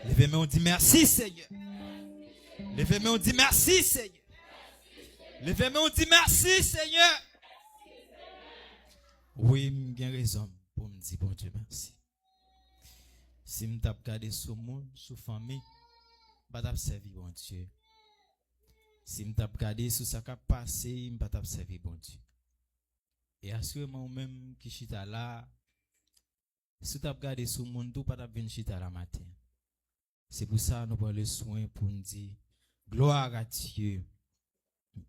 Levez-moi, on dit merci, Seigneur. Levez-moi, on dit merci, Seigneur. Levez-moi, on dit merci, Seigneur. Oui, j'ai raison pour me dire, bon Dieu, merci. Si je tape garder sur le monde, sur la famille, je vais servir, bon Dieu. Si je tape garder sur ce qui a passé, je vais servir, bon Dieu. Et assurément, même qui chita là, si tu as regardé sur le monde, tu ne vas pas venir chita la matin. C'est pour ça que nous prenons le soin pour nous dire gloire à Dieu.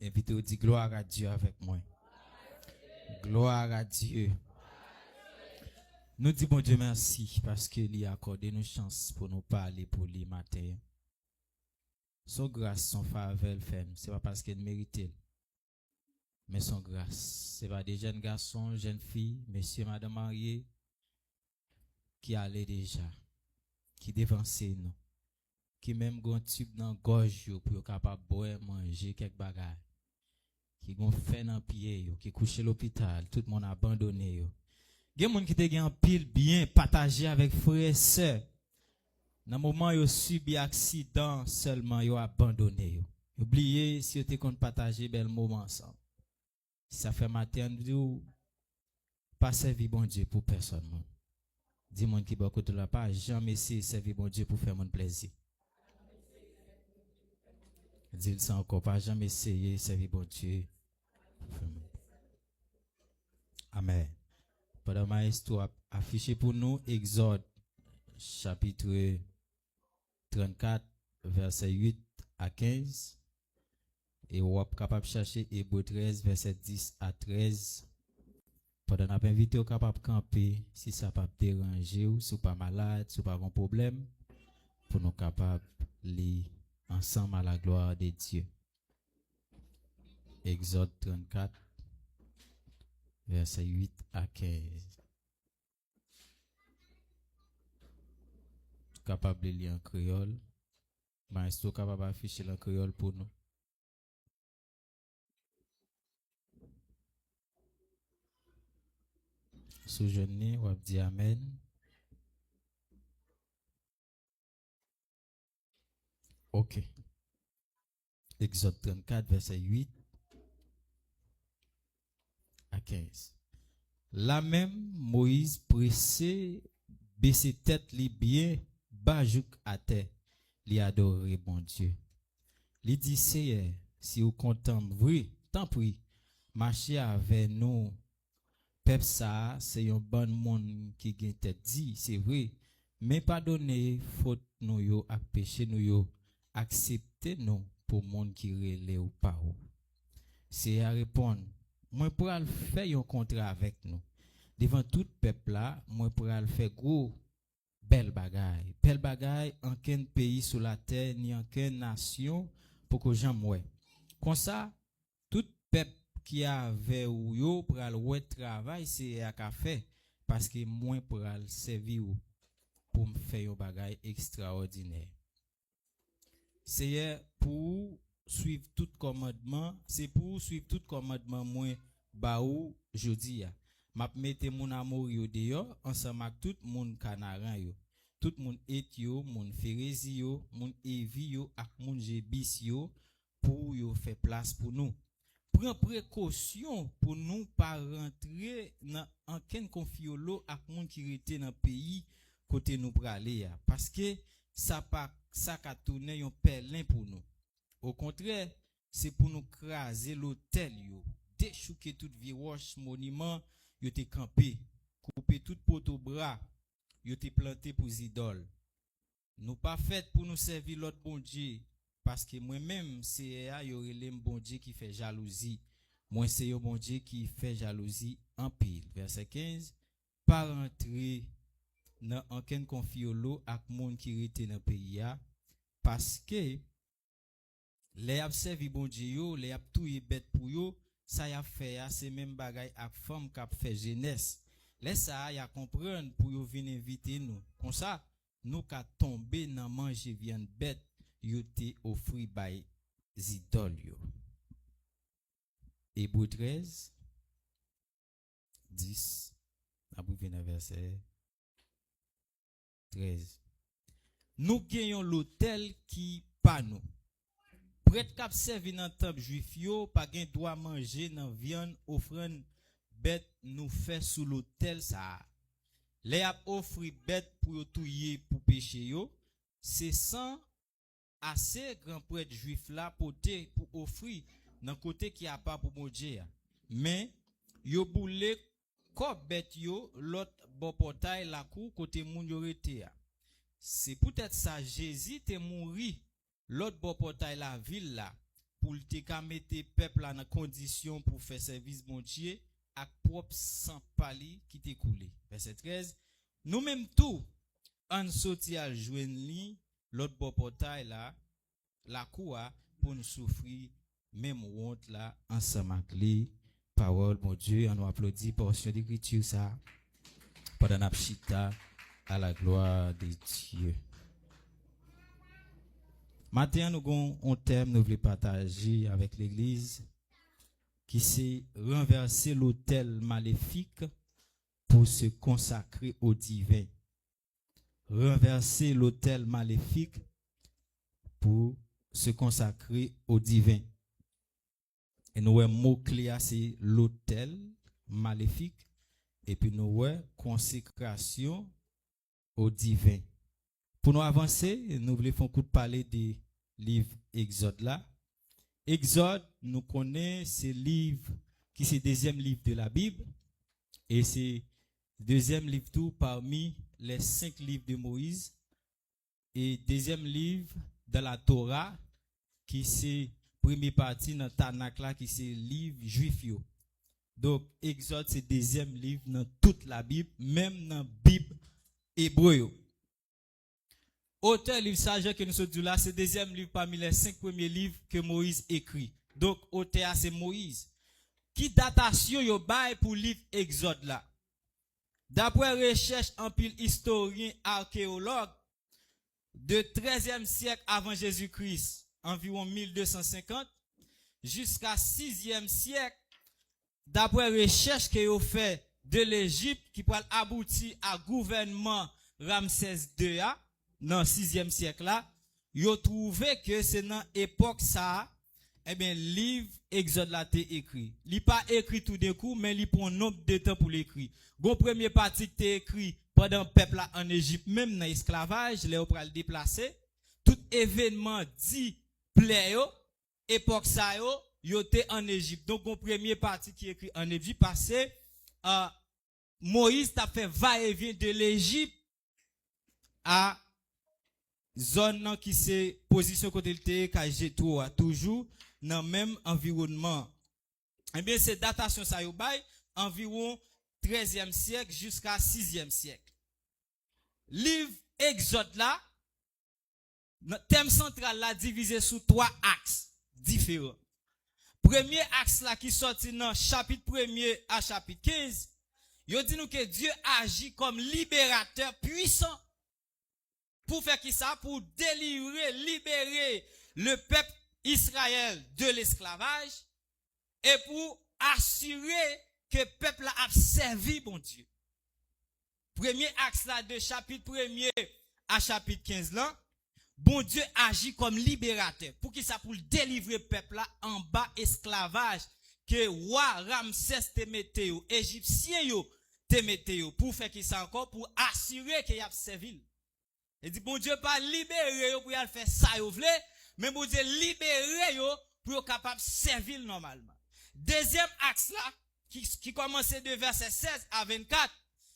Invitez à dire gloire à Dieu avec moi. Gloire à Dieu. Nous disons bon Dieu merci parce qu'il a accordé nos chances pour nous parler pour les matins. Son grâce, son faveur, ce n'est pas parce qu'il mérite, mais son grâce. Ce n'est pas des jeunes garçons, jeunes filles, messieurs, madame mariés, qui allaient déjà, qui dévançaient nous, qui même ont un tube dans la gorge pour être capable de boire, manger quelques bagages, qui ont fait dans le pied, qui couchent à l'hôpital, tout le monde a abandonné. Il y a des gens qui te un pile bien partagé avec frères et sœurs. Dans le moment où ils ont subi accident, seulement ils ont abandonné. Oubliez si vous avez partagé bel moment ensemble. Si ça fait matin, nous pas servir bon Dieu pour personne. Dis-moi qui beaucoup de la pas jamais servir bon Dieu pour faire mon plaisir. Dis-le ça encore, pas jamais essayer servir bon Dieu. Amen. Pendant ma histoire affiché pour nous Exode chapitre 34 verset 8 à 15 et on est capable de chercher Hébreux 13 verset 10 à 13. Pendant n'a pas invité au capable camper si ça pas déranger ou si pas malade, si pas un problème pour nous capables lire ensemble à la gloire de Dieu. Exode 34 verset 8 à 15. Capable de lire en créole. Maestro capable d'afficher en créole pour nous. Sous jeune, on va dire Amen. Ok. Exode 34, verset 8 à 15. Là même, Moïse pressé, baissé tête li bien, bajouk à terre, li adorer bon Dieu. Li dit, Seigneur, si vous content, oui, tant pis, marchez avec nous. Peuple ça, c'est un bon monde qui gagne tête dit, c'est vrai, mais pardonnez faute nous yo, ak péché nous yo, acceptez nous pour monde qui relève ou pas. C'est à répondre, moi pour aller faire un contrat avec nous. Devant tout peuple là, moi pour aller faire gros belle bagaille. Belle bagaille en aucun pays sur la terre ni en aucune nation pour que j'en moi. Comme ça, tout peuple qui avait ou yo pour aller travail c'est à café parce que moi pour aller servir pour me faire un bagaille extraordinaire. C'est pour suivre tout commandement, c'est pour suivre tout commandement moi ba ou jodi a. M'a mette mon amour yo dehors ensemble avec tout moun canaran yo. Tout moun et yo, moun ferezi yo, moun evi yo ak moun jebis yo pour yo faire place pour nous. Prends précaution pour nous pas rentrer dans aucun confiolo ak moun qui rete dans pays côté nous praler parce que ça pas ça ka tourner un perlin pour nous. Au contraire, c'est pour nous craser l'hôtel yo, déchouquer tout viroche monument yo te campé, couper tout poteau bras yo te planté pour idoles. Nous pas fait pour nous servir l'autre bon Dieu parce que moi-même c'est yo relé bon Dieu qui fait jalousie. Moi c'est un bon Dieu qui fait jalousie en pile. Verset 15, pas rentrer dans aucun confiolo ak moun qui rete dans pays parce que les ap servi bon Dieu yo, les ap touye bête pour yo, ça y a fait c'est même bagay ak femme k'ap fait jeunesse. Les ça y a comprendre pour yo venir inviter nous. Comme ça, nous ka tomber dans manger viande bête, yo te offri by zidol yo. Hébreux 13 10 après verset 13. nous gagnons l'autel qui pas nous. Prêtre cap servi dans temple juif yo, pas gen droit manger dans viande offrande bête nous fait sous l'autel ça. Les a offri bête pour touyer pour péché yo, c'est sans assez grand prêtre juif là pour offrir dans côté qui a pas pour manger. Mais yo boule comme bête yo l'autre bon portail la cour côté moun yo rete. C'est peut-être ça Jésus te mouri l'autre bon portail la ville là pour te ka mette peuple là dans condition pour faire service bon Dieu ak propre sang pali qui te coulé. Verset 13. Nous même tout en sorti à joindre li l'autre bon portail là la cour pour nous souffrir même honte là ensemble avec lui. Parole mon Dieu, on nous applaudit portion d'écriture ça pendant napchita à la gloire de Dieu. Maintenant nous avons un thème nous voulons partager avec l'église qui c'est renverser l'autel maléfique pour se consacrer au divin. Renverser l'autel maléfique pour se consacrer au divin. Et nous avons mot clé c'est l'autel maléfique et puis nous avons consécration au divin. Pour nous avancer, nous voulons parler des livres Exode là. Exode, nous connaissons ce livre qui c'est le deuxième livre de la Bible et c'est le deuxième livre tout parmi les 5 livres de Moïse et deuxième livre de la Torah qui c'est première partie dans Tanakh là qui c'est livre juif yo. Donc Exode c'est deuxième livre dans toute la Bible, même dans la Bible hébreu. Auteur livre sage que nous sommes là, c'est deuxième livre parmi les 5 premiers livres que Moïse écrit. Donc auteur c'est Moïse. Qui datation yo bail pour livre Exode là? D'après recherche en pile historien archéologue de 13e siècle avant Jésus-Christ, environ 1250 jusqu'à 6e siècle, d'après recherche que yo fait de l'Égypte qui peut aboutir à gouvernement Ramsès II dans 6e siècle là, yo trouvé que c'est dans époque ça livre Exode là t'est écrit. Li pas écrit tout d'un coup mais li prend nombre de temps pour l'écrire. Gon premier partie t'est écrit pendant peuple là en Égypte même dans esclavage, les on pral déplacer, tout événement dit plaît yo, époque ça yo t'est en Égypte. Donc gon premier partie qui écrit en Égypte passé Moïse t'a fait va-et-vient de l'Égypte à zone qui c'est position côté le Kajetou toujours dans même environnement. Eh bien c'est datation ça yo bay environ 13e siècle jusqu'à 6e siècle. Livre Exode là thème central là divisé sous 3 axes différents. Premier axe là qui sorti dans chapitre 1er à chapitre 15, yo dit nous que Dieu agit comme libérateur puissant. Pour faire qui ça? Pour délivrer, libérer le peuple Israël de l'esclavage et pour assurer que le peuple a servi bon Dieu. Premier axe là de chapitre 1er à chapitre 15 là, bon Dieu agit comme libérateur. Pour qui ça? Pour délivrer le peuple là en bas esclavage que roi Ramsès te mette yo, égyptien yo te mette yo. Pour faire qui ça encore? Pour assurer qu'il y a servi. Et dit bon Dieu pas libérer yo pour y faire ça yo vle, mais bon Dieu libérer yo pour yo capable servir normalement. Deuxième axe là qui commençait de verset 16 à 24,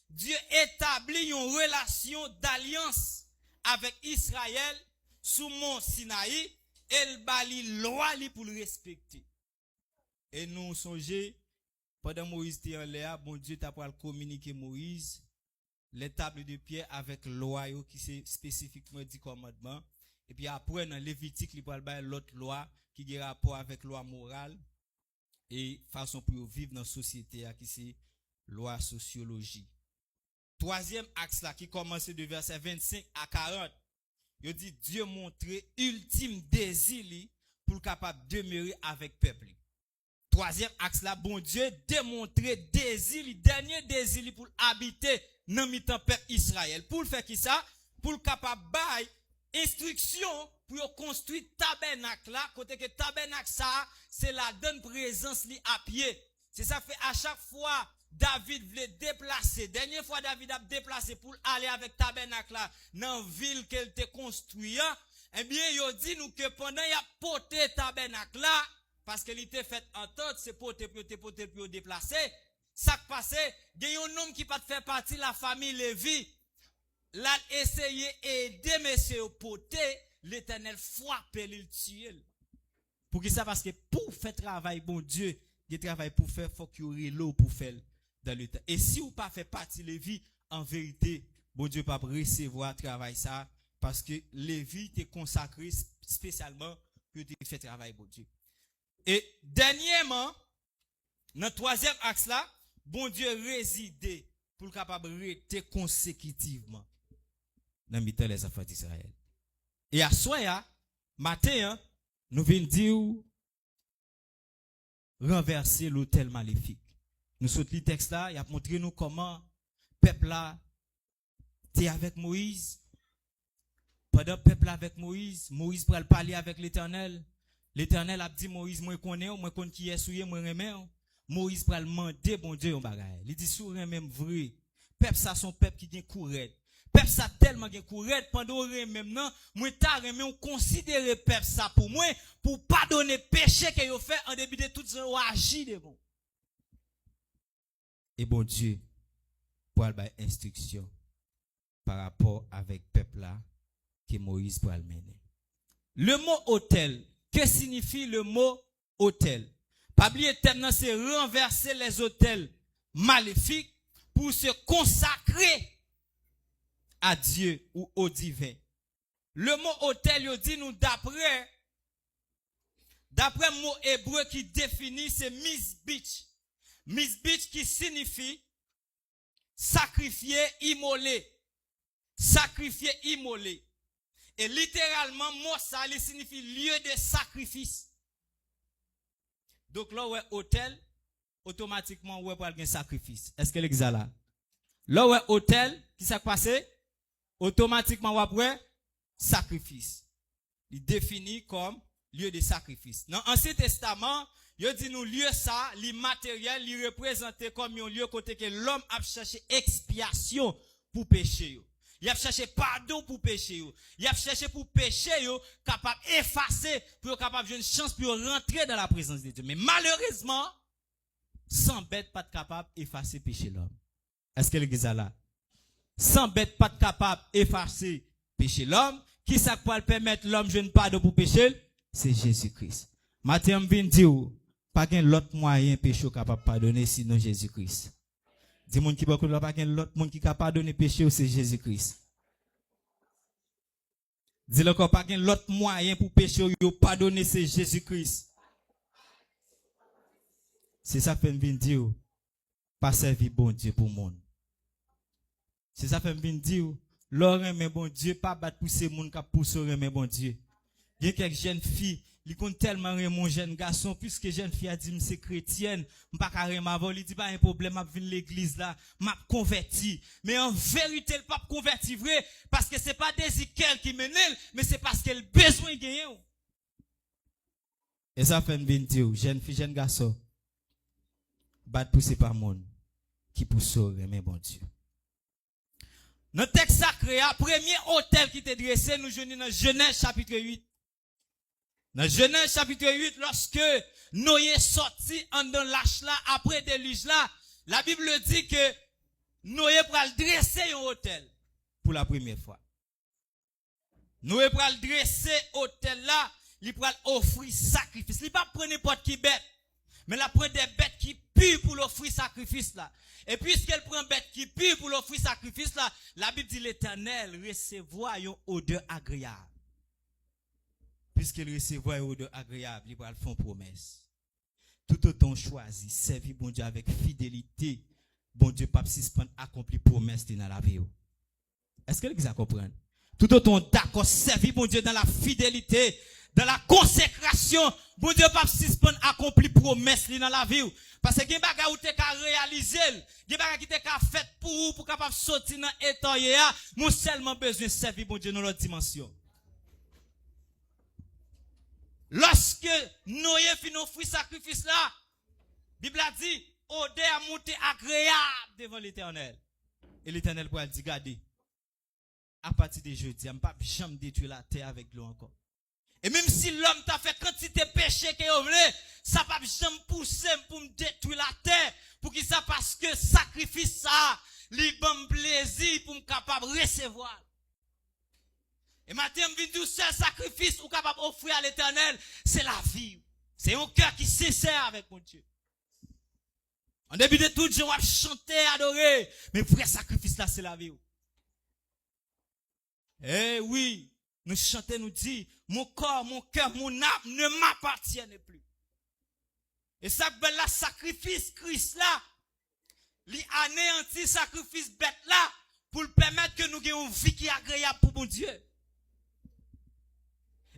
Dieu établit une relation d'alliance avec Israël sous mont Sinaï et le bali loi li pour le respecter. Et nous songeons pendant Moïse était en l'air, bon Dieu t'a pour communiquer Moïse les tables de pierre avec loi qui c'est spécifiquement dit commandement et puis après dans Lévitique il va l'autre loi qui a rapport avec loi morale et façon pour vivre dans société qui c'est loi sociologie. Troisième axe là qui commence de verset 25 à 40, il dit Dieu montrer ultime désir pour capable demeurer avec peuple. Troisième axe là, bon Dieu démontrer désir, dernier désir pour habiter dans mi-temps peuple Israël. Pour faire qui ça? Pour capable bail instruction pour construire tabernacle là, côté que tabernacle ça, c'est la donne présence li à pied. C'est ça fait à chaque fois David voulait déplacer. Dernière fois David a déplacé pour aller avec tabernacle là dans ville qu'elle te construit. Eh bien, il dit nous que pendant il a porté tabernacle là, parce qu'il était fait en tente, c'est porté pour déplacer. Ça qui passait, il y a un homme qui pas faire partie de la famille Lévi. Là, essayer aider monsieur au porter, l'Éternel frappé, il tue. Pour qui ça? Parce que pour faire travail, bon Dieu, il travail pour faire, faut qu'il y ait l'eau pour faire dans le temps. Et si vous pas fait partie de Lévi, en vérité, bon Dieu pas recevoir travail ça, parce que Lévi t'est consacré spécialement pour te faire travail, bon Dieu. Et dernièrement, dans le troisième axe là, bon Dieu résidait pour le capable de rester consécutivement dans le les enfants d'Israël. Et à soir, matin, nous venons dire renverser l'autel maléfique. Nous sortons le texte là, il a montré nous comment le peuple là était avec Moïse. Pendant le peuple avec Moïse, Moïse pour parler avec l'Éternel. L'Éternel a dit Moïse, moi connais, moi connais qui est souillé, moi remets. Moïse pour demander bon Dieu un bagage. Il dit sous même vrai. Peuple ça son peuple qui gen courette. Peuple ça tellement gen courette pendant même non, moi ta remè on considérer peuple ça pour moi pour pardonner péché que yo fait en début de tout ça ou agir de bon. Et bon Dieu pour avoir instruction par rapport avec peuple là que Moïse pour le mener. Le mot autel, que signifie le mot autel? Pas oublier terme c'est renverser les autels maléfiques pour se consacrer à Dieu ou au divin. Le mot autel, il dit nous d'après le mot hébreu qui définit c'est misbich. Misbich qui signifie sacrifier, immoler. Sacrifier, immoler. Et littéralement, mot ça, il signifie lieu de sacrifice. Donc là, ouais, hôtel, automatiquement, ouais, pour un sacrifice. Est-ce que l'exa là? Là, ouais, hôtel, qui s'est passé? Automatiquement, ouais, sacrifice. Il définit comme lieu de sacrifice. Dans l'Ancien Testament, il dit nous lieu ça, l'immatériel, il représenté comme un lieu côté que l'homme a cherché expiation pour péché. Il a cherché pardon pour péché. Il a cherché pour péché, capable d'effacer, pour capable de une chance pour rentrer dans la présence de Dieu. Mais malheureusement, sans bête pas capable d'effacer péché l'homme. Est-ce que l'église est là? Sans bête pas capable d'effacer péché l'homme. Qui ça peut permettre l'homme de jeune pardon pour péché? C'est Jésus-Christ. Matin, je viens dire, pas qu'un l'autre moyen péché capable de pardonner sinon Jésus-Christ. Dis-moi qui beaucoup là pas qu'un l'autre monde qui capable de pardonner péché c'est Jésus-Christ. Dis-le encore pas qu'un l'autre moyen pour péché ou pardonner c'est Jésus-Christ. C'est ça fait me dire pas servir bon Dieu pour monde. C'est ça fait me dire l'oreille mais bon Dieu pas battre pousser monde qui pousse mais bon Dieu. Il y a quelques jeunes filles il compte tellement mon jeune garçon puisque jeune fille a dit c'est chrétienne m'pas carrément avant il dit pas un problème m'a venir l'église là m'a converti mais en vérité il pas converti vrai parce que c'est pas Désiquel qui mène mais c'est parce qu'elle besoin gagner. Et ça fait une dire jeune fille jeune garçon battre pousser par monde qui pousse mais bon Dieu. Dans le texte sacré premier hôtel qui était dressé nous joignons dans Genèse chapitre 8. Dans Genèse chapitre 8, lorsque Noé sorti en dans l'âge là, après déluge là, la Bible dit que Noé pral dresser un hôtel pour la première fois. Noé pral dresser hôtel là, il pral offrir sacrifice. Il pas prendre n'importe qui bête, mais il prend des bêtes qui puent pour l'offrir sacrifice là. Et puisqu'elle prend bête qui pue pour l'offrir sacrifice là, la Bible dit l'Éternel recevoir une odeur agréable. Puisqu'il recevra une odeur agréable, il va le faire promesse. Tout autant choisi, servi bon Dieu avec fidélité, bon Dieu pas suspendre accomplir promesse dans la vie. Est-ce que vous comprenez? Tout autant d'accord, servi bon Dieu dans la fidélité, dans la consécration, bon Dieu pas suspendre accomplir promesse dans la vie. Parce que il y a des choses qui sont réalisées, il y a des choses qui sont faites pour capable sortir dans l'état, nous seulement besoin de servir bon Dieu dans notre dimension. Lorsque Noé fin offrir sacrifice là, Bible a dit, odeur a monté agréable devant l'Éternel. Et l'Éternel pourra dire, regardez, à partir de jeudi, je ne vais pas jamais détruire la terre avec l'eau encore. Et même si l'homme t'a fait quantité de péché que vous voulez, ça va jamais pousser pour me détruire la terre. Pour qui ça? Parce que sacrifice ça, li bon plaisir pour me capable de recevoir. Et maintenant, je viens dire, seul sacrifice ou capable d'offrir à l'Éternel, c'est la vie. C'est un cœur qui est sincère avec mon Dieu. En début de tout, je vais chanter, adorer. Mais vrai sacrifice là, c'est la vie. Eh oui, nous chantons, nous dit, mon corps, mon cœur, mon âme ne m'appartiennent plus. Et ça, ben là, sacrifice Christ là, li anéanti sacrifice bête là, pour le permettre que nous ayons une vie qui est agréable pour mon Dieu.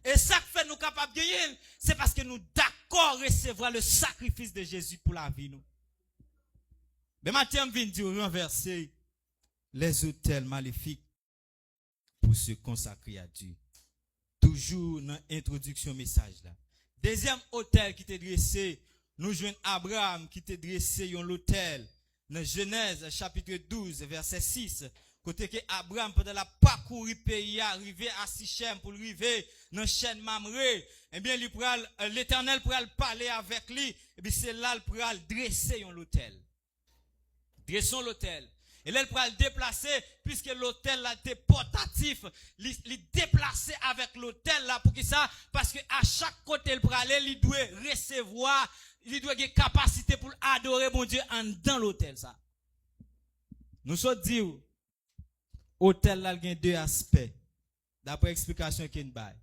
Et ça que fait nous capables de gagner, c'est parce que nous d'accord recevoir le sacrifice de Jésus pour la vie nous. Mais maintenant, je viens dire renverser les autels maléfiques pour se consacrer à Dieu. Toujours dans l'introduction message là. Deuxième autel qui t'est dressé, nous joignons Abraham qui t'est dressé un autel dans Genèse chapitre 12 verset 6. Côté que Abraham pendant la parcourir pays arrivé à Sichem pour arriver dans chaîne Mamré, eh bien l'Éternel pourra parler avec lui et bien c'est là il pourra dresser un autel. Dressons l'autel. Et là, il pourra le déplacer, puisque l'autel là était portatif. Il déplacer avec l'autel là, pour que ça, parce que à chaque côté, il pourra aller, il doit recevoir, il doit avoir capacité pour adorer mon Dieu en dans l'autel ça. Nous sommes dit, l'autel là, il y a deux aspects. D'après l'explication qu'il y a.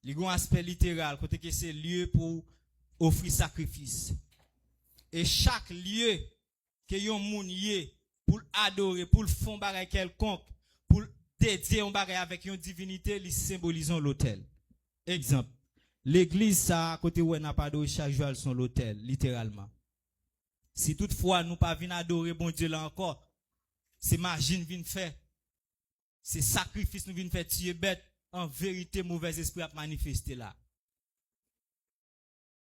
Il y a un aspect littéral, côté que c'est lieu pour offrir sacrifice. Et chaque lieu, que yon moun yé, pour adorer, pour fond bagay quelconque, pour dédier un bagay avec une divinité, li symbolisons l'autel. Exemple, l'église ça, côté où n'a pas adoré chaque jour son l'autel, littéralement. Si toutefois nous pas venir adorer bon Dieu là encore, c'est margine vinn faire. C'est sacrifice nous vinn faire tuer bête, en vérité mauvais esprit a manifesté là.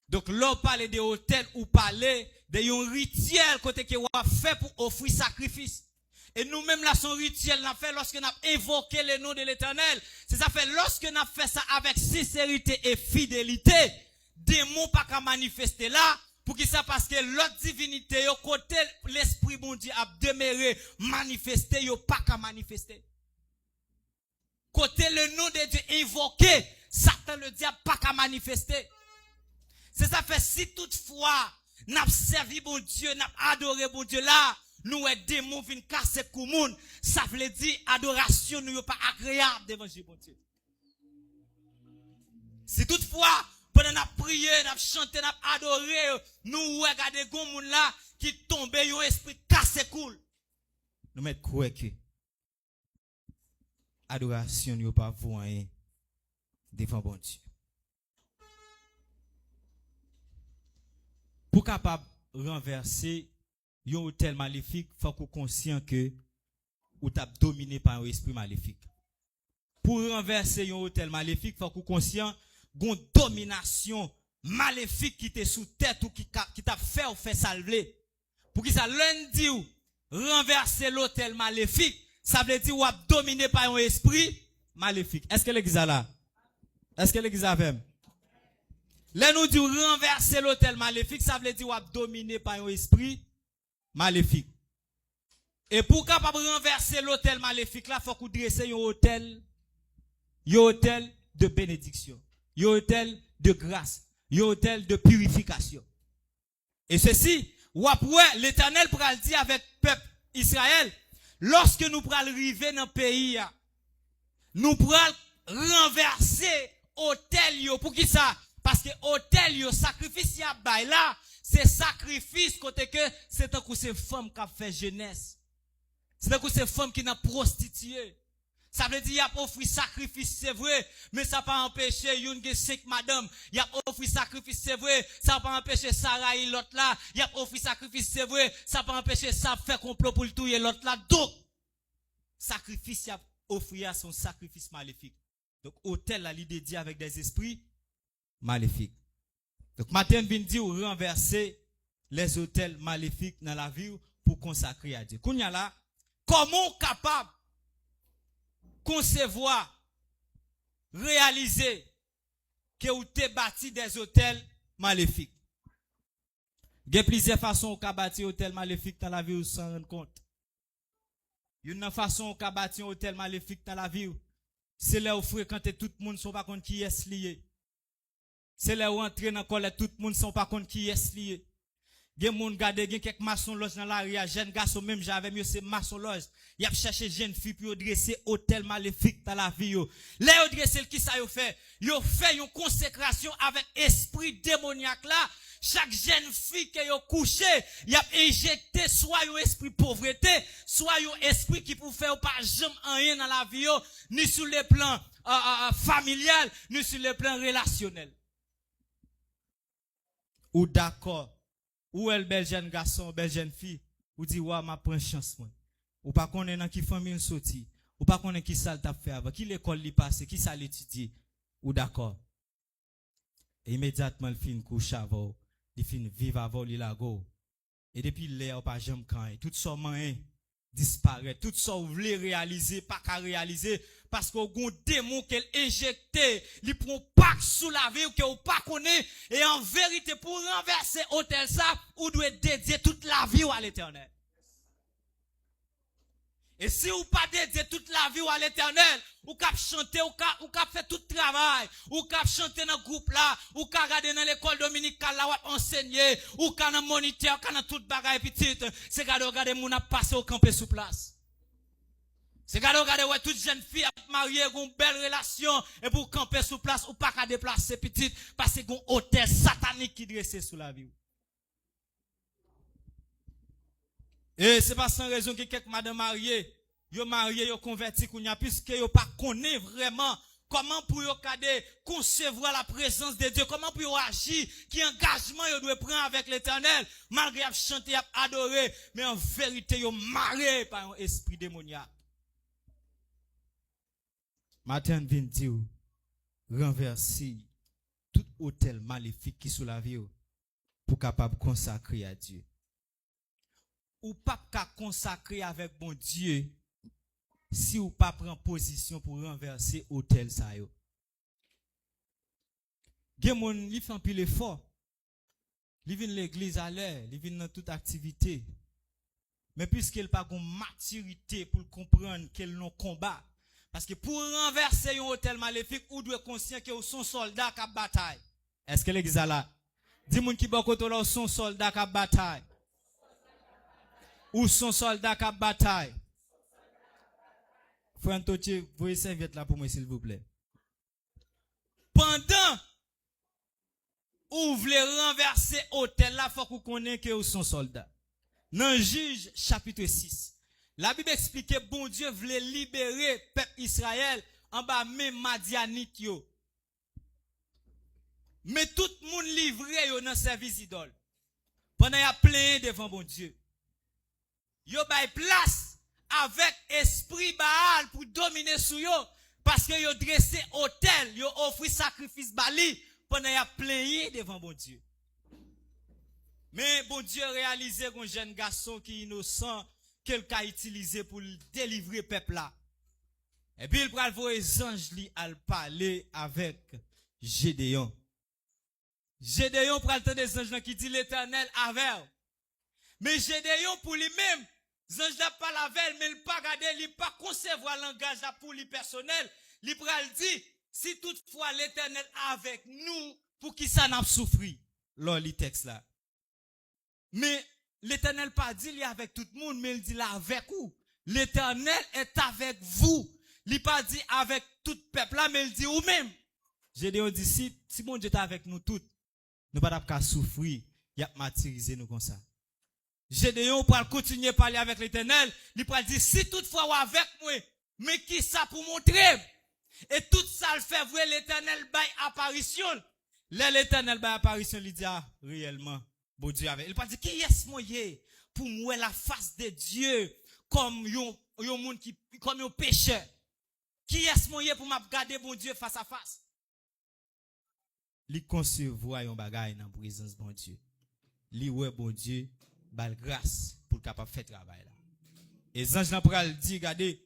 Donc, l'on parle de hôtel ou parler de un rituel côté que on a fait pour offrir sacrifice. Et nous-mêmes là, son rituel n'a fait lorsque nous avons invoqué le nom de l'Éternel. C'est ça fait lorsque nous avons fait ça avec sincérité et fidélité, démon pas qu'à manifester là, pour qui ça parce que l'autre divinité, au côté l'esprit bon Dieu a demeuré, manifester, yo pas qu'à manifester. Côté le nom de Dieu invoqué, Satan le diable pas qu'à manifester. C'est ça fait si toutefois, n'a servi bon Dieu, n'a adoré bon Dieu là, nous est démon vinn casser koumoun, ça veut dire adoration nous pas agréable devant Dieu bon Dieu. Si toutefois, pendant n'a prié, n'a chanté, n'a adoré, nous regardez gon moun là qui tombe yon esprit cassé cool. Nous mettre quoi que adoration nous pas voyer devant bon Dieu. Pour capable renverser un hôtel maléfique, il faut qu'on conscient que ou t'a dominé par un esprit maléfique. Pour renverser un hôtel maléfique, il faut qu'on conscient d'une domination maléfique qui t'est sous tête ou qui t'a fait ou fait salver. Pour que ça lundi ou renverser l'hôtel maléfique, ça veut dire ou a dominé par un esprit maléfique. Est-ce que l'église a là? Est-ce que l'église a même? Là, nous dit renverser l'hôtel maléfique, ça veut dire ou a dominé par un esprit maléfique. Et pour capable renverser l'hôtel maléfique, là, il faut qu'on dresse un hôtel de bénédiction, un hôtel de grâce, un hôtel de purification. Et ceci, ou après, l'Éternel pourra le dire avec le peuple Israël, lorsque nous pourrons arriver dans le pays, nous pourrons renverser hôtel pour qui ça? Parce que hôtel yo sacrifice ya bay là, c'est sacrifice côté que c'est un coup ces femmes qui a fait jeunesse. C'est un coup ces femmes qui n'a prostitué. Ça veut dire y a offert sacrifice c'est vrai, mais ça pas empêcher yon ge 5 madame, y a offert sacrifice c'est vrai, ça pas empêcher Sarah et l'autre là, y a offert sacrifice c'est vrai, ça pas empêcher ça faire complot pour le tuer l'autre là. Donc sacrifice y a offert son sacrifice maléfique. Donc hôtel là l'idée dit avec des esprits maléfiques. Donc, matin, vient dire renverser les hôtels maléfiques dans la vie pour consacrer à Dieu. Kounya là, comment capable concevoir, réaliser que vous avez bâti des hôtels maléfiques? Il y a plusieurs façons de bâtir des hôtels maléfiques dans la vie sans rendre compte. Il y a une façon de bâtir un hôtel maléfique dans la vie. C'est là où fréquenter tout le monde ne sont pas contre qui est lié. C'est là où entrer dans l'école tout le monde ne sont pas contre qui est lié. Gen moun gade gen quelques maçons loge dans la rue, jeune garçon même j'avais mieux c'est maçon loge. Y a cherché jeune fille pour dresser hôtel maléfique dans la vie yo. Là yo dresser qui ça yo fait? Yo fait une consécration avec esprit démoniaque là. Chaque jeune fille que yo couché, y a injecté soit un esprit pauvreté, soit un esprit qui pour faire pas jamais rien dans la vie yo, ni sur le plan familial, ni sur le plan relationnel. Ou d'accord? Ou elle bel jeune garçon, bel jeune fille, ou dit ouais m'a prend chance moi. Ou pas connaît dans qui famille sorti, ou pas connaît qui ça t'a fait avant, qui l'école li passé, qui ça l'étudier. Ou d'accord. Et immédiatement il fin couche avant, il fin vivre avant li la go. Et depuis l'air pas jamais quand tout son moyen disparaît, tout ça vous voulez réaliser pas qu'à réaliser parce qu'on gon démon qu'elle injecté, li prend pas sous la vie ou que ou pas connaît et en vérité pour renverser hôtel ça, ou doit dédier toute la vie à l'Éternel. Et si ou pas dédier toute la vie à l'Éternel, ou cap chanter ou cap faire tout travail, ou cap chanter dans groupe là, ou cap regarder dans l'école dominicale là ou enseigner, ou cap dans moniteur, cap dans toute bagaille petite, c'est regarder moun a passer au camper sous place. C'est regarder ouais toute jeune fille a marié une belle relation et pour camper sous place ou pas qu'à déplacer petite parce que un hôtel satanique qui dressé sous la vie. Et c'est pas sans raison que quelques madame mariées, yo marié, yo converti kounya puisque yo pas connaît vraiment comment pour yo kade concevoir la présence de Dieu, comment pour yo agir, qui engagement yo doit prendre avec l'Éternel, malgré a chanter, a adorer, mais en vérité yo marré par un esprit démoniaque. Matin vient dire renverser tout hôtel maléfique qui sous la vie pour capable consacrer à Dieu. Ou pas qu'à consacrer avec bon Dieu si ou pas prend position pour renverser hôtel ça yo. Gen moun li fait pile effort. Li vinn l'église à l'air, li vinn dans toute activité. Mais puisqu'il pas gon maturité pour comprendre qu'elle non combat. Parce que pour renverser un hôtel maléfique, ou doit conscient que son soldat qui bataille. Est-ce que l'église a là? Dis-moi qui bokoto là son soldat qui bataille. Ou son soldat qui bataille. Frère Totier, vous pouvez servir là pour moi s'il vous plaît. Pendant ou voulez renverser hôtel là, faut qu'on connaisse que son soldat. Dans Juge chapitre 6. La Bible explique que bon Dieu voulait libérer peuple Israël en bas même Madianite yo. Mais tout le monde livré yo dans service idole. Pendant y a plein devant bon Dieu. Yo bay place avec esprit Baal pour dominer sur yo parce que yo dressé hôtel, yo offri sacrifice Bali pendant y a plein devant bon Dieu. Mais bon Dieu réalisé un jeune garçon qui est innocent quelqu'un a utilisé pour délivrer peuple là. Et puis il pral voir les anges li al parler avec Gédéon. Gédéon pral entendre des anges qui dit l'Éternel avec. Mais Gédéon pour lui-même, les anges n'a pas la veille, mais il pas regarder, il pas concevoir langage pour lui personnel. Il pral dit si toutefois l'Éternel avec nous pour qui ça n'a souffri. Là le texte là. Mais l'Éternel pas dit il est avec tout le monde, mais il dit là avec vous. L'Éternel est avec vous. Il pas dit avec tout le peuple là, mais il dit ou même. Gédéon dit si mon Dieu est avec nous tous, nous pas qu'à souffrir, il a martyrisé nous comme ça. Gédéon pour continuer à parler avec l'Éternel, il pas dire si toutefois ou avec moi, mais qui ça pour montrer. Et tout ça le fait vrai l'Éternel bail apparition. L'Éternel bail apparition, il dit réellement bon Dieu avec. Il pas dit qui est-ce moi pour moi la face de Dieu comme yon monde qui comme yon pécheur. Qui est-ce moi pour m'a regarder bon Dieu face à face. li concevoir yon bagay dans présence bon Dieu. Li ouais bon Dieu bal grâce pour capable faire travail là. Et ange nan pral dit regardez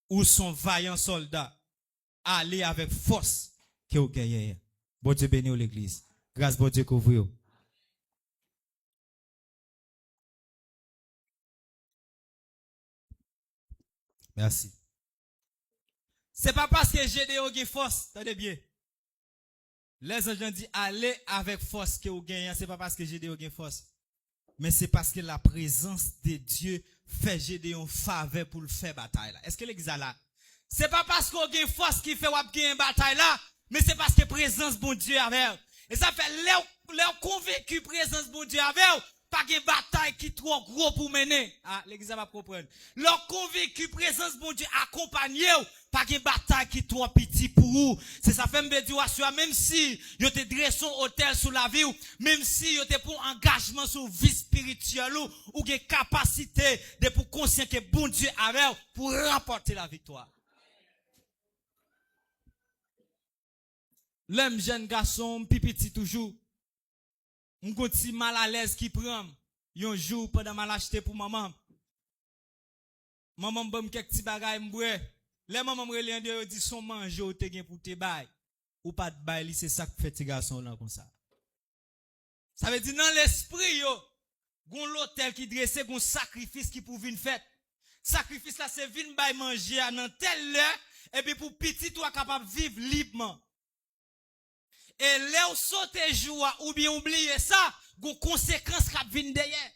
ou son vaillant soldat aller avec force que vous gagnez. Bon Dieu béni l'église. Grâce bon Dieu couvre. Merci. C'est pas parce que Gédéon a force, attendez bien. Les anges disent allez avec force que vous gagnez, c'est pas parce que Gédéon a force. Mais c'est parce que la présence de Dieu fait Gédéon faveur pour le faire bataille là. Est-ce que l'église a là? C'est pas parce qu'on a force qui fait gagner une bataille là, mais c'est parce que présence bon Dieu avec. Et ça fait leur convaincu présence bon Dieu avec. Pas de bataille qui trop gros pour mener. Ah, l'église va comprendre. Leur convaincu présence bon Dieu accompagné, pas de bataille qui trop petit pour vous. C'est ça fait me dire même si yo te dressé un hôtel sous la vie, même si yo te pour engagement sur vie spirituelle ou des capacité de pour conscient que bon Dieu avec pour remporter la victoire. L'homme jeune garçon, pipiti toujours. M'gonti mal à l'aise qui prend. Yon jour pendant mal acheté pour maman. Maman bam quelques petits bagages m'boué. Les maman m'relien de dit son manger ou te gen pour te bail. Ou pas de bail, c'est ça que fait petit garçon là comme ça. Ça veut dire dans l'esprit yo, gon l'hôtel qui dressé gon sacrifice qui pour venir fait. Sacrifice là c'est vinn bail manger dans tel l'heure et puis pour petit toi capable vivre librement. Et là où saute joie ou bien oublier ça, gon conséquence qui viennent derrière.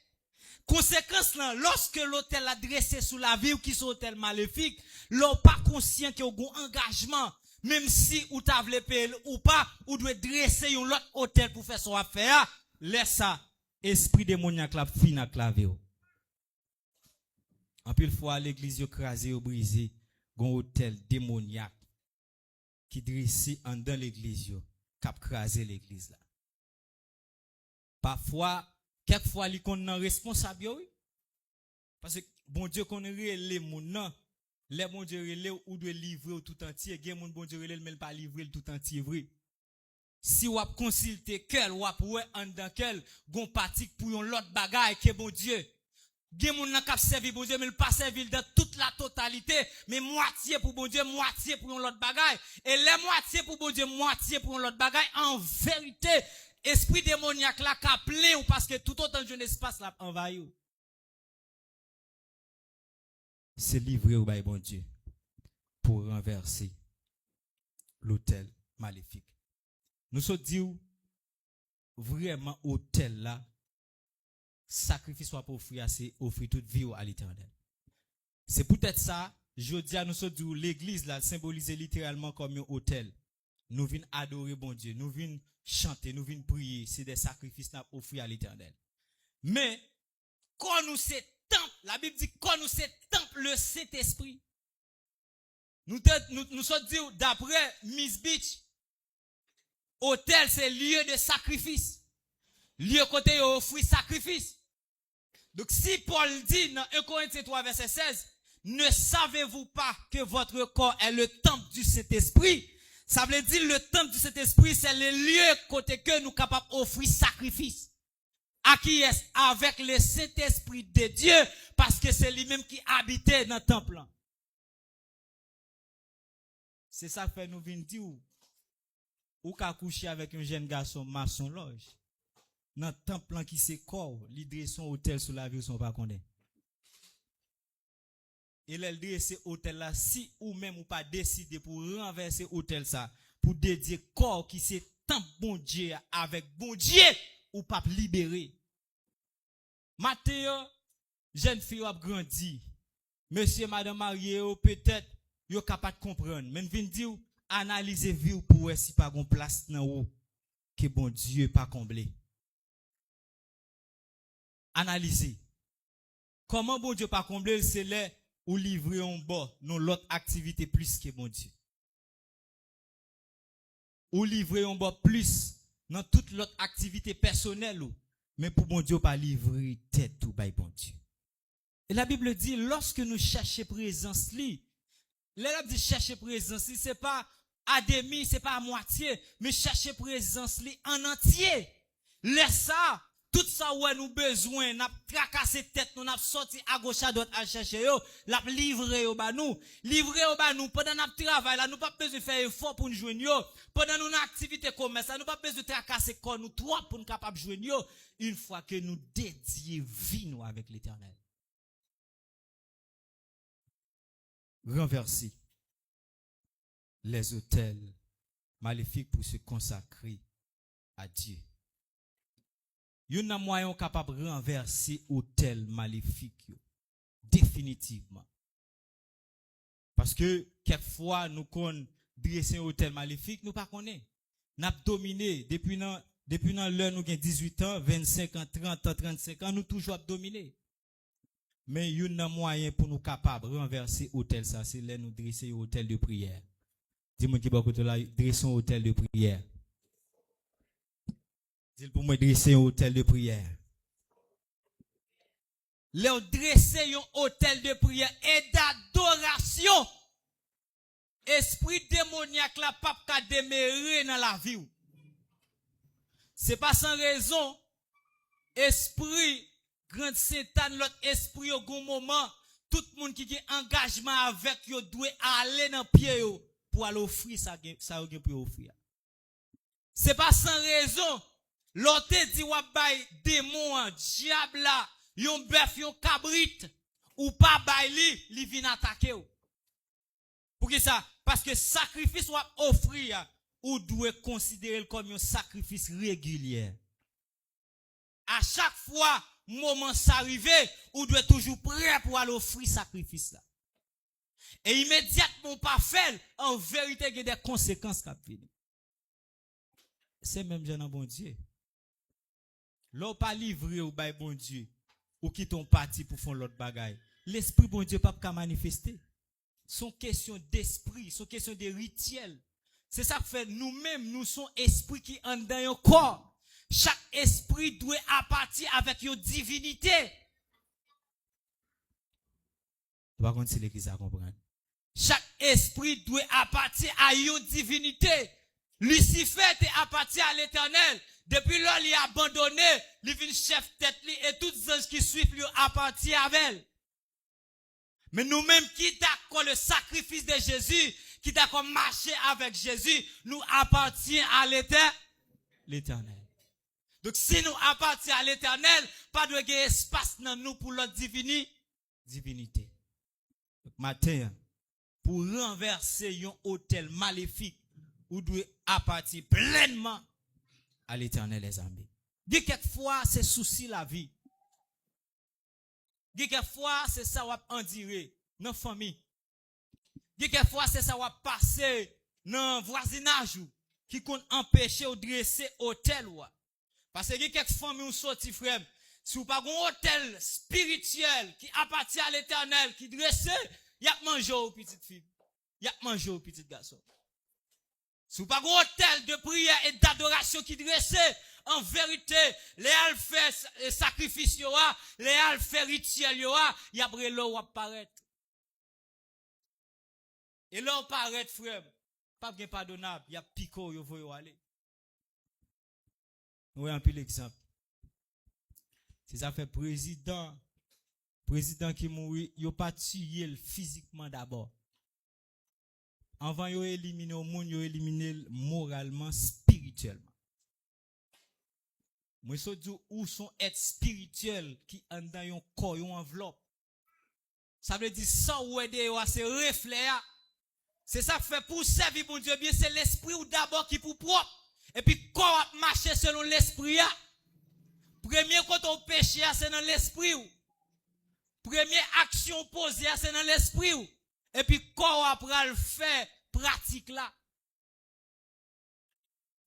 Conséquence là, lorsque l'hôtel a dressé sous la vie ou qui sont hôtel maléfique, l'on pas conscient que gon engagement, même si ou t'a vle payer ou pas, ou doit dresser un autre hôtel pour faire son affaire, laisse ça, esprit démoniaque la fin à claver. En pile fois l'église yo crasé ou brisé, gon hôtel démoniaque qui dressé en dans l'église yo. Cap craser l'église là. Parfois, quelquefois, li kon nan responsable oui. Parce que bon Dieu connaît les moun nan, les bon Dieu relé ou doit livrer tout entier, gen moun bon Dieu relé mais pas livrer tout entier vrai. Si ou ap consulter quel ou ap ouais en dans quel gon pratique pour yon l'autre bagaille que bon Dieu. Gen moun nan k'ap servi bon Dieu mais pas servir dans toute la totalité mais moitié pour bon Dieu moitié pour l'autre bagaille et les moitié pour bon Dieu moitié pour l'autre bagaille en vérité esprit démoniaque là qu'appelé ou parce que tout autant de espace là envahi c'est livré au bail bon Dieu pour renverser l'autel maléfique nous sommes dit vraiment hôtel là sacrifice soit pour offrir c'est offrir toute vie à l'Éternel. C'est peut-être ça, je dis à nous sommes l'église là symbolise littéralement comme un hôtel. Nous venons adorer bon Dieu, nous venons chanter, nous venons prier, c'est des sacrifices à offrir à l'Éternel. Mais quand nous c'est temple, la Bible dit quand nous c'est temple le Saint-Esprit. Nous sommes dit d'après Miss Beach, hôtel c'est lieu de sacrifice. Lieu côté offrir sacrifice. Donc si Paul dit dans 1 Corinthiens 3 verset 16, ne savez-vous pas que votre corps est le temple du Saint-Esprit? Ça veut dire le temple du Saint-Esprit, c'est le lieu côté que nous sommes capables d'offrir sacrifice. À qui est avec le Saint-Esprit de Dieu, parce que c'est lui-même qui habitait dans le temple. C'est ça que fait nous venir dire ou qu'à coucher avec un jeune garçon maçon loge. Dans le temple qui se corps, l'idée son hôtel sous la vie sont pas condamnés. Et l'idée c'est hôtel là si ou même ou pas décider pour renverser hôtel ça pour dédier corps qui c'est temple bon Dieu avec bon Dieu ou pas libérer. Mathéo jeune fille a grandi. Monsieur madame marié peut-être yo capable de comprendre. Même vinn dire analyser vie pour si pas gon place dans haut que bon Dieu pas comblé. Analyser. Comment bon Dieu pas combler c'est là ou livrer un bord non l'autre activité plus que bon Dieu. Ou livrer un bord plus dans toute l'autre activité personnelle mais pour bon Dieu pas livrer tête tout by bon Dieu. Et la Bible dit lorsque nous cherchons présence li, la Bible dit chercher présence li c'est pas à demi, c'est pas à moitié, mais chercher présence li en entier. Laisse ça, tout ça ouais nous besoin, n'a tracassé tête, nous n'a sorti à gauche à droite à chercher yo, l'a livré au ba nous, pendant notre travail là, nous pas besoin de faire effort pour nous joindre yo, pendant nos activités commerciales, nous pas besoin de tracasser corps nous trop pour nous capable joindre yo, une fois que nous dédions vie nous avec l'Éternel. Renverser les autels maléfiques pour se consacrer à Dieu. Il y a un moyen capable de renverser autel maléfique définitivement. Parce que quelquefois nous connaissons dresser un autel maléfique, nous pas connaissons. Nous avons dominé depuis l'heure nous avons 18 ans, 25 ans, 30 ans, 35 ans, nous toujours dominé. Mais il y a un moyen pour nous capables de renverser l'autel, ça c'est là nous dresser un autel de prière. Dis-moi qui va côté là, dresser un autel de prière. Dis pour moi dresser un autel de prière. Leur dresser un autel de prière et d'adoration. Esprit démoniaque la pape ka demeurer dans la vie. C'est pas sans raison esprit grand Satan l'autre esprit au bon moment tout le monde qui a engagement avec yo doit aller dans pied yo pour aller offrir ça pour offrir. C'est pas sans raison l'autre dit wa bay démon diable là yon bœuf yon cabrit ou pas bay li vient attaquer ou. Pour qui ça? Parce que sacrifice ou offrir ou doit considérer comme un sacrifice régulier. À chaque fois moment s'arrive, ou doit toujours prêt pour aller offrir sacrifice là. Et immédiatement pas fait, en vérité il y a des conséquences qui viennent. C'est même jeune bon Dieu. L'on pas livré au bail bon Dieu ou qui ton parti pour faire l'autre bagaille. L'esprit bon Dieu pas qu'à manifester. Son question d'esprit, son question de rituel. C'est ça que fait nous-mêmes nous sommes esprit qui en dans un corps. Chaque esprit doit appartenir avec une divinité. Par contre, c'est l'église à comprendre. Chaque esprit doit appartenir à une divinité. Lucifer appartient à l'Éternel. Depuis là, il a abandonné, il vient chef tête et tous les anges qui suivent lui appartiennent à elle. Mais nous-mêmes qui d'accord le sacrifice de Jésus, qui d'accord marcher avec Jésus, nous appartient à l'Éternel. Donc si nous appartenons à l'Éternel, pas de espace dans nous pour notre divinité. Donc matin, pour renverser un autel maléfique, vous devez appartenir pleinement à l'Éternel, les amis. Dit quelquefois, c'est souci la vie. Dit quelquefois, c'est ça va endurer dans la famille. Dit quelquefois, c'est ça va passer dans le voisinage qui compte empêcher ou dresser autel. Parce que quelques familles ou sorti frère, si vous pas un hôtel spirituel qui appartient à l'Éternel, qui dresse, y a manger aux petites filles, y a manger aux petits garçons. Si vous pas un hôtel de prière et d'adoration qui dresse, en vérité, les alphès sacrifices les alphès rituels y a brelo ou apparaître. Et là on paraît frère, pas bien pardonnable, y a pico yo voyo aller. Nous avons un peu l'exemple. C'est ça fait président qui mourit, il n'a pas tué physiquement d'abord. Avant de éliminer au monde, il a éliminé moralement, spirituellement. Moi, je dis où sont être spirituel qui est dans un corps, une enveloppe. Ça veut dire sans ou aider, c'est reflet. C'est ça que fait pour servir mon Dieu bien, c'est l'esprit ou d'abord qui pour propre. Et puis, quand on marche selon l'esprit, premier quand on péché, c'est dans l'esprit. Première action posée, c'est dans l'esprit. Et puis, quand on après le faire, pratique là.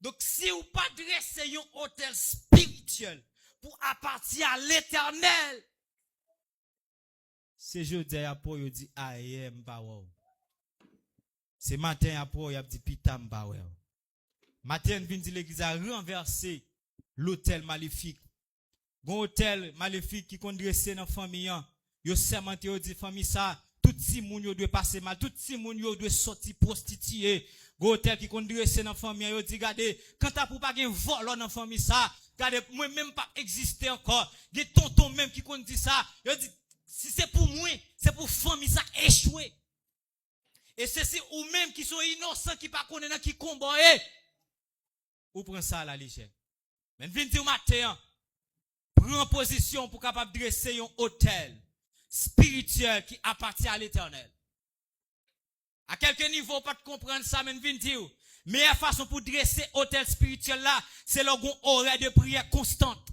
Donc, si vous pas dresser un hôtel spirituel pour appartenir à l'Éternel, c'est jeudi après, il dit, aïe, m'bawa. C'est matin après, il dit, pita m'bawa. Matin, vient dire l'église a renversé l'hôtel maléfique. Un hôtel maléfique qui conduisait dans la famille. Yo sermenté, yo dit famille ça, tout petit moun yo doit passer mal, tout petit moun yo doit sortir prostitué. Hôtel qui conduit c'est dans famille yo dit regardez quand t'as pour pas gen vol dans famille ça, regardez moi même pas exister encore. Des tonton même qui dit ça, yo dit si c'est pour moi, c'est pour famille ça échoué. Et c'est si ou même qui sont innocents qui pas connaissent qui combat ou prend ça à la légère. Mais vinn dire matin prend position pour capable dresser un hôtel spirituel qui appartient à l'Éternel. À quelque niveau, pas de comprendre ça, mais vient dire. Meilleure façon pour dresser hôtel spirituel là, c'est le horaire de prière constante.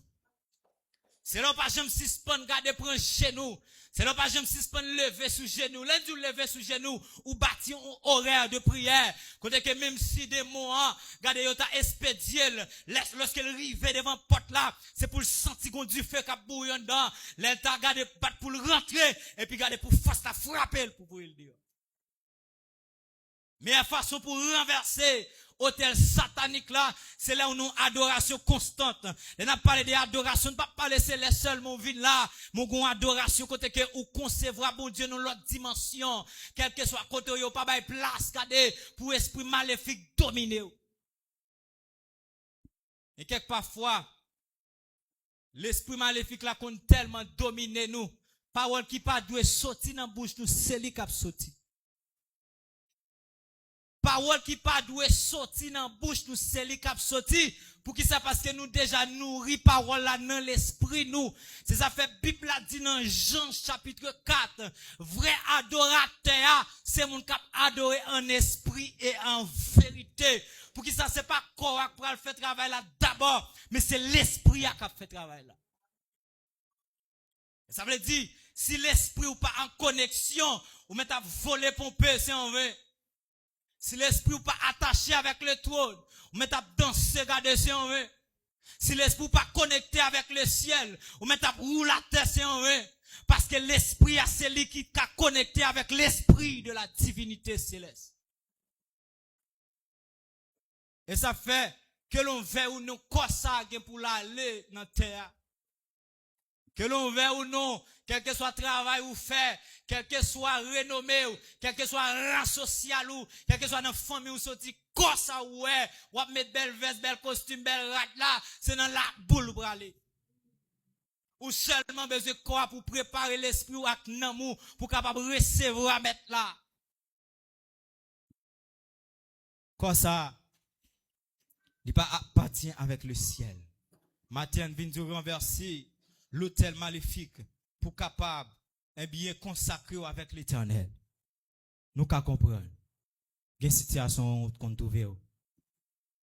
C'est là pas jamais suspendre garder prendre chez nous. C'est là pas jamais suspendre lever sous genou. Lundi lever sous genou ou bâtir un horaire de prière. Côté que même si des mois, regardez yo ta expédié lorsqu'elle arrive devant porte là, c'est pour le sentir qu'on du feu qui bouillon dedans. Là ta garder pas pour le rentrer et puis garder pour face la frapper pour le dire. Mais la façon pour renverser hôtel satanique là, c'est là où nous adoration constante. On a parlé d'adoration, on ne pas parler c'est les seuls mon vin là, mon gon adoration côté que ou concevoir bon Dieu dans l'autre dimension, quel que soit côté yo pas bail place cadé pour esprit maléfique dominer. Et quelque parfois l'esprit maléfique là qu'on tellement dominer nous, parole qui pas doit sortir dans bouche nous, c'est lui qui a sorti. Parole qui pas doit sortir dans bouche nous c'est li cap sorti pour qui ça parce que nous déjà nourri parole là dans l'esprit nous c'est ça fait Bible là dit dans Jean chapitre 4 vrai adorateur c'est mon cap adorer en esprit et en vérité pour qui ça c'est pas corps pour le faire travail là d'abord mais c'est l'esprit qui a fait travail là. Ça veut dire si l'esprit ou pas en connexion ou met à voler pomper c'est en vrai. Si l'esprit n'est pas attaché avec le trône, on met à danser, regarder si on veut. Si l'esprit n'est pas connecté avec le ciel, on met à rouler la terre si on veut. Parce que l'esprit a celui qui est connecté avec l'esprit de la divinité céleste. Et ça fait que l'on veut ou non ça pour l'aller dans la terre. Que l'on veut ou non, quel que soit le travail ou fait, quel que soit renommé ou, quel que soit rang social ou, quel que soit dans la famille ou sorti, quoi ça ou mettre belle veste, belle costume, belle rate là, c'est dans la boule pour aller. Ou seulement besoin de quoi pour préparer l'esprit ou avec l'amour, pour capable recevoir mettre là. Quoi ça? Il pas appartient avec le ciel. Matin, vient de renverser l'autel maléfique pour capable un bien consacré avec l'Éternel. Nous qu'à comprendre. Il y a une situation qu'on trouve.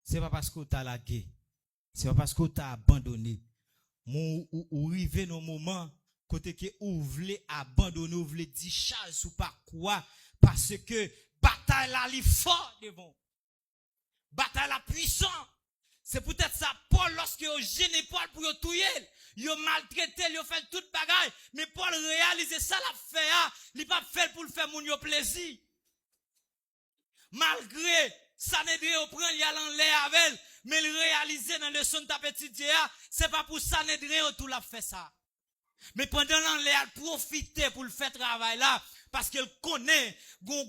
C'est pas parce que tu as lagué. C'est pas parce que tu as abandonné. Ou arrivé dans moment côté que vous voulez abandonner, vous voulez dire charge ou pas quoi parce que bataille là li fort devant. Bataille la puissant. C'est peut-être ça Paul lorsque yo gêné Paul pour yo touyer, yo maltraité, yo fait toute bagaille, mais Paul réalise ça la fait il pas fait pour le faire moun yo plaisir. Malgré Sanhedrin prend y aller en l'air avec, mais il réalise dans le son de petit Dieu, c'est pas pour Sanhedrin tout l'a fait ça. Mais pendant l'air profiter pour le faire travail là parce qu'il connaît gon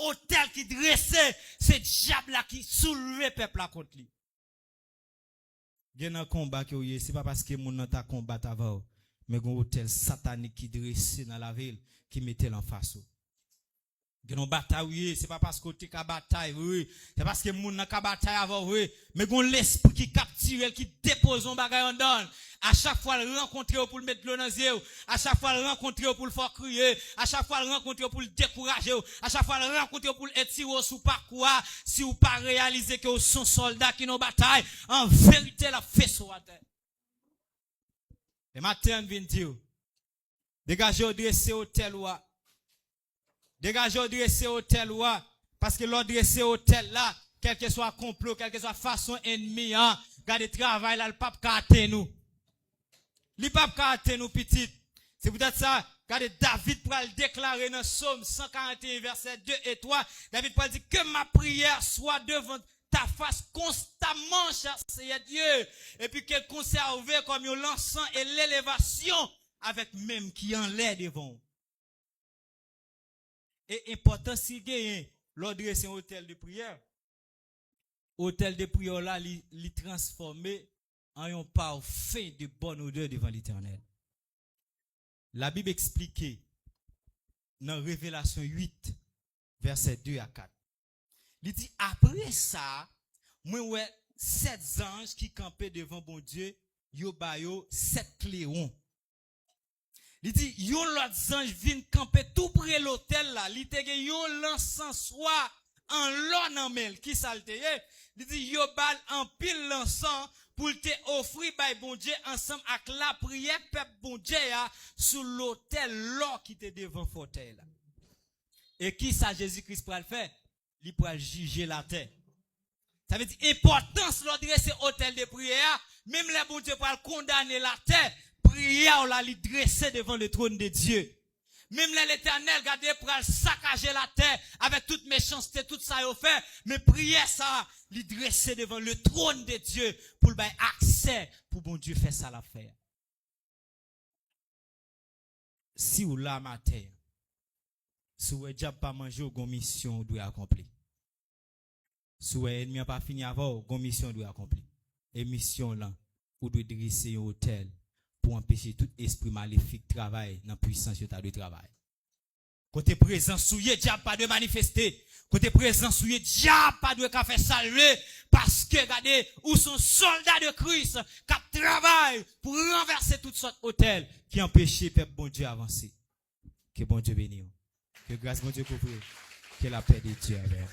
hôtel qui dressé, c'est diable là qui soulevé peuple là contre lui. Gen un combat que c'est pas parce que moun nan ta combat avant mais gon hôtel satanique qui dressé dans la ville qui mettait en face. Gen on bataille c'est pas parce que tu ka bataille oui, c'est parce que moun nan ka bataille avant oui, mais gon l'esprit qui capture qui dépose un bagay en donne. À chaque fois le rencontrer pour le mettre l'eau dans les yeux, à chaque fois le rencontrer pour le faire crier, à chaque fois le rencontrer pour le décourager, à chaque fois le rencontrer pour le tirer sous pas quoi, si vous pas réaliser que vous sont soldats qui nous bataille, en vérité la fait sur la terre. Et matin vient dire, dégagez au dresser hôtel ou dégagez au dresser hôtel ou parce que l'ordre dresser hôtel là, quel que soit complot, quelle que soit façon ennemie, regardez travail là, le pape kate nous. Li pape kate nous petit. C'est peut-être ça, regardez David pour le déclarer dans Psaume 141 verset 2 et 3. David pour dire que ma prière soit devant ta face constamment, cher Seigneur Dieu. Et puis qu'elle conserve comme l'encens et l'élévation avec même qui en l'air devant. Et important si gagne l'ordre c'est un hôtel de prière. Hôtel de prière là li transformé en un parfum de bonne odeur devant l'Éternel. La Bible explique dans Révélation 8 verset 2 à 4. Il dit après ça, moi ouais 7 anges qui campaient devant bon Dieu, yo ba yo 7 cléons. Il dit yon l'autre ange vient camper tout près l'hôtel là, il te gen yon l'encensoir en l'on en mel qui salte. Il dit yo bal en pile l'encens pour te offrir by bon Dieu ensemble avec la prière peuple bon Dieu sur l'hôtel là qui te devant fauteuil là. Et qui ça Jésus-Christ pour le faire? Il pour juger la terre. Ça veut dire importance l'ordre c'est hôtel de prière, même les bon Dieu pour condamner la terre, prière la li dresser devant le trône de Dieu. Même l'Éternel garde pour saccager la terre avec toute méchanceté, tout ça il fait, mais prière ça, li dresser devant le trône de Dieu pour le accès pour bon Dieu faire ça l'affaire. Si ou la matin, si vous n'avez pas mangé, vous avez une mission vous doit accomplir. Si vous n'avez pas fini avant, vous avez une mission doit accomplir. Et mission là, vous devez dresser un hôtel pour empêcher tout esprit maléfique de travailler dans la puissance de travail. Côté présent souillé, diable pas de manifester. Côté présent souillé, diable pas de faire saluer. Parce que, regardez, où sont soldats de Christ qui travaillent pour renverser toutes sortes d'hôtels qui empêchent le peuple bon Dieu avancer. Que bon Dieu bénisse. Que grâce bon Dieu couvre. Que la paix de Dieu avec.